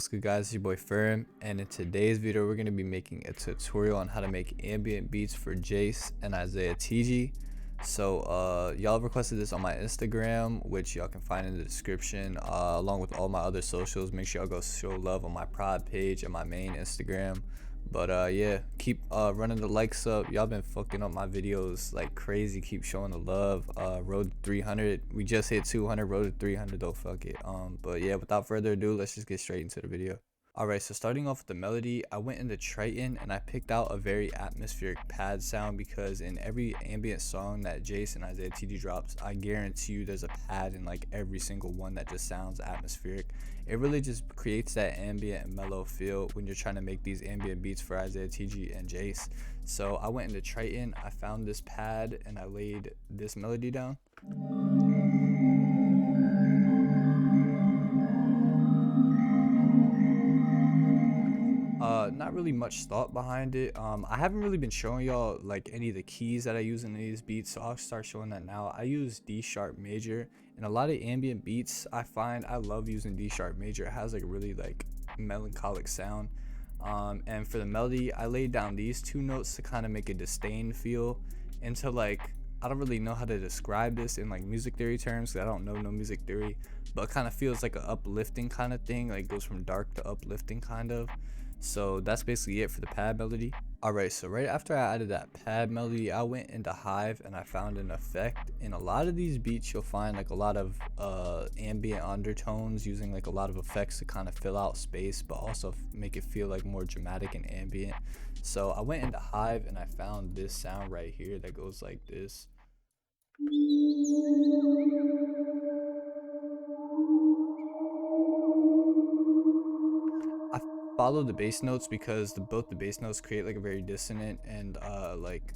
what's good guys, it's your boy Firm, and in today's video we're going to be making a tutorial on how to make ambient beats for Iayze and Izaya Tiji. So y'all requested this on my Instagram, which y'all can find in the description, along with all my other socials. Make sure y'all go show love on my prod page and my main Instagram. But yeah, keep running the likes up. Y'all been fucking up my videos like crazy. Keep showing the love. Road to 300. We just hit 200. Road to 300 though. Fuck it. But yeah, without further ado, let's just get straight into the video. Alright, so starting off with the melody, I went into Triton and I picked out a very atmospheric pad sound because in every ambient song that Iayze and Izaya Tiji drops, I guarantee you there's a pad in like every single one that just sounds atmospheric. It really just creates that ambient and mellow feel when you're trying to make these ambient beats for Izaya Tiji and Iayze. So I went into Triton, I found this pad and I laid this melody down. Not really much thought behind it. I haven't really been showing y'all like any of the keys that I use in these beats, so I'll start showing that now. I use D sharp major, and a lot of ambient beats I find I love using D sharp major. It has like a really like melancholic sound. And for the melody, I laid down these two notes to kind of make a disdain feel into like, I don't really know how to describe this in like music theory terms because I don't know no music theory, but it kind of feels like an uplifting kind of thing, like goes from dark to uplifting kind of. So that's basically it for the pad melody. Alright, so right after I added that pad melody, I went into Hive and I found an effect. In a lot of these beats you'll find like a lot of ambient undertones, using like a lot of effects to kind of fill out space but also make it feel like more dramatic and ambient. So I went into Hive and I found this sound right here that goes like this. I follow the bass notes because both the bass notes create like a very dissonant and like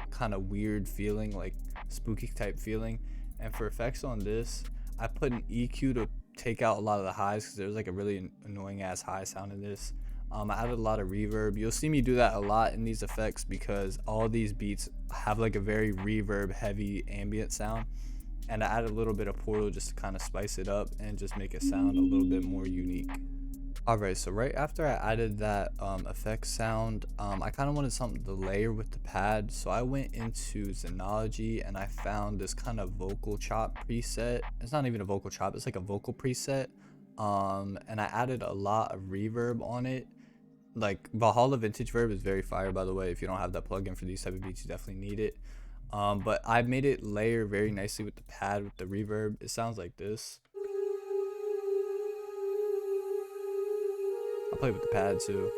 kind of weird feeling, like spooky type feeling. And for effects on this, I put an EQ to take out a lot of the highs because there's like a really annoying ass high sound in this. I added a lot of reverb. You'll see me do that a lot in these effects because all these beats have like a very reverb heavy ambient sound, and I added a little bit of Portal just to kind of spice it up and just make it sound a little bit more unique. Alright, so right after I added that effect sound, I kind of wanted something to layer with the pad, so I went into Xenology and I found this kind of vocal chop preset. It's not even a vocal chop, it's like a vocal preset, and I added a lot of reverb on it. Like Valhalla Vintage Verb is very fire, by the way. If you don't have that plugin for these type of beats, you definitely need it. But I made it layer very nicely with the pad, with the reverb. It sounds like this. I play with the pad too.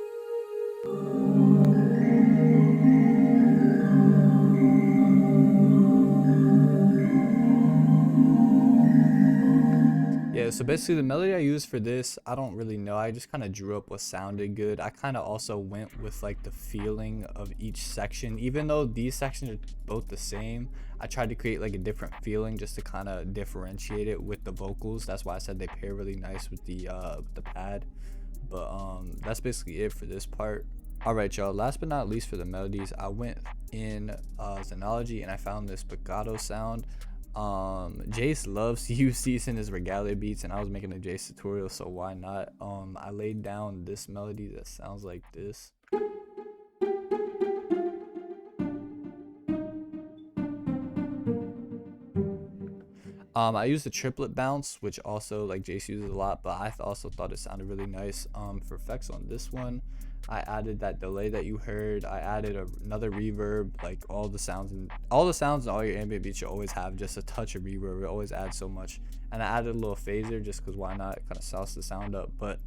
Yeah, so basically the melody I used for this, I don't really know. I just kind of drew up what sounded good. I kind of also went with like the feeling of each section. Even though these sections are both the same, I tried to create like a different feeling just to kind of differentiate it with the vocals. That's why I said they pair really nice with the pad. But that's basically it for this part. Alright y'all, last but not least for the melodies, I went in Xenology and I found this spaghetto sound. Iayze loves to use these in his regalia beats, and I was making a Iayze tutorial, so why not. I laid down this melody that sounds like this. I used the triplet bounce, which also like Iayze uses a lot, but I also thought it sounded really nice. For effects on this one, I added that delay that you heard. I added another reverb, like all the sounds and all your ambient beats should always have just a touch of reverb. It always adds so much. And I added a little phaser just because why not? It kind of sauce the sound up. But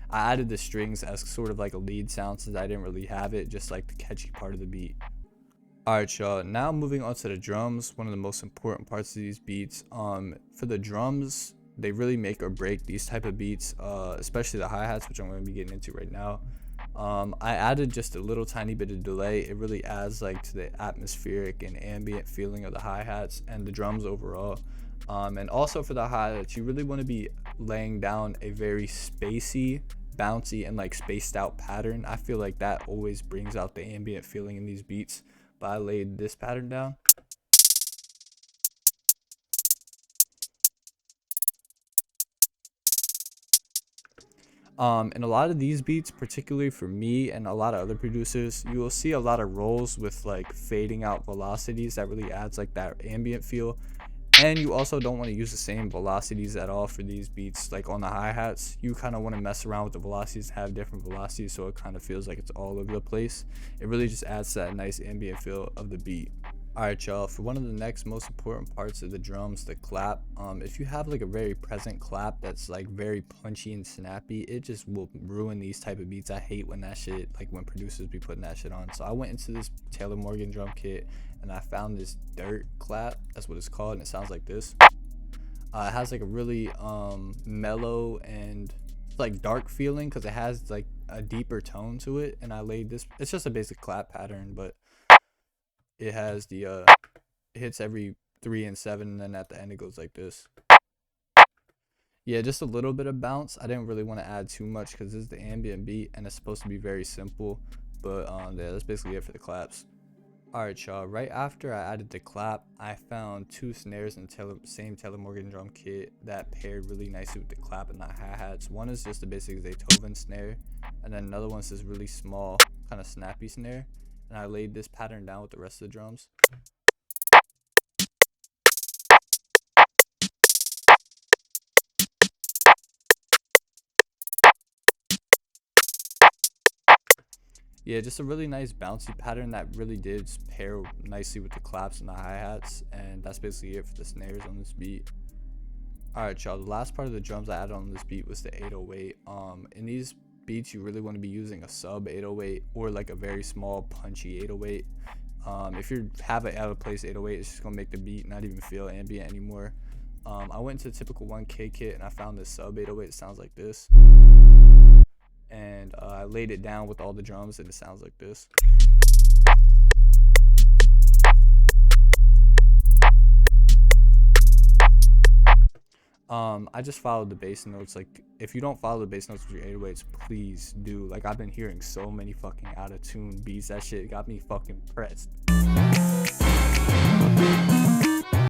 I added the strings as sort of like a lead sound since I didn't really have it, just like the catchy part of the beat. Alright y'all, now moving on to the drums, one of the most important parts of these beats. For the drums, they really make or break these type of beats, especially the hi-hats, which I'm going to be getting into right now. I added just a little tiny bit of delay. It really adds like to the atmospheric and ambient feeling of the hi-hats and the drums overall. And also for the hi-hats, you really want to be laying down a very spacey, bouncy, and like spaced out pattern. I feel like that always brings out the ambient feeling in these beats. But I laid this pattern down. And a lot of these beats, particularly for me and a lot of other producers, you will see a lot of rolls with like fading out velocities that really adds like that ambient feel. And you also don't want to use the same velocities at all for these beats. Like on the hi-hats, you kind of want to mess around with the velocities, have different velocities, so it kind of feels like it's all over the place. It really just adds that nice ambient feel of the beat. Alright y'all, for one of the next most important parts of the drums, the clap, if you have like a very present clap that's like very punchy and snappy, it just will ruin these type of beats. I hate when that shit, like when producers be putting that shit on. So I went into this Taylor Morgan drum kit and I found this dirt clap, that's what it's called, and it sounds like this. It has like a really mellow and like dark feeling because it has like a deeper tone to it, and I laid this, it's just a basic clap pattern, but it has the it hits every 3 and 7, and then at the end it goes like this. Yeah, just a little bit of bounce. I didn't really want to add too much because this is the ambient beat and it's supposed to be very simple, but yeah, that's basically it for the claps. Alright y'all, right after I added the clap, I found 2 snares in the same Taylor Morgan drum kit that paired really nicely with the clap and the hi-hats. One is just a basic Zaytoven snare, and then another one's this really small, kind of snappy snare, and I laid this pattern down with the rest of the drums. Yeah, just a really nice bouncy pattern that really did pair nicely with the claps and the hi-hats, and that's basically it for the snares on this beat. Alright y'all, the last part of the drums I added on this beat was the 808. In these beats you really want to be using a sub 808 or like a very small punchy 808. If you have an out of place 808, it's just gonna make the beat not even feel ambient anymore. I went to the typical 1K kit and I found this sub 808. It sounds like this, and I laid it down with all the drums and it sounds like this. I just followed the bass notes. Like, if you don't follow the bass notes with your 808s, please do. Like, I've been hearing so many fucking out of tune beats. That shit got me fucking pressed.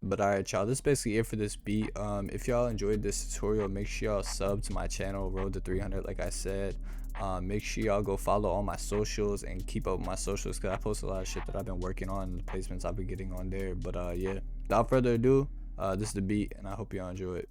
But alright y'all, this is basically it for this beat. If y'all enjoyed this tutorial, make sure y'all sub to my channel, Road to 300, like I said. Make sure y'all go follow all my socials and keep up with my socials, because I post a lot of shit that I've been working on, the placements I've been getting on there. But yeah, without further ado, this is the beat and I hope y'all enjoy it.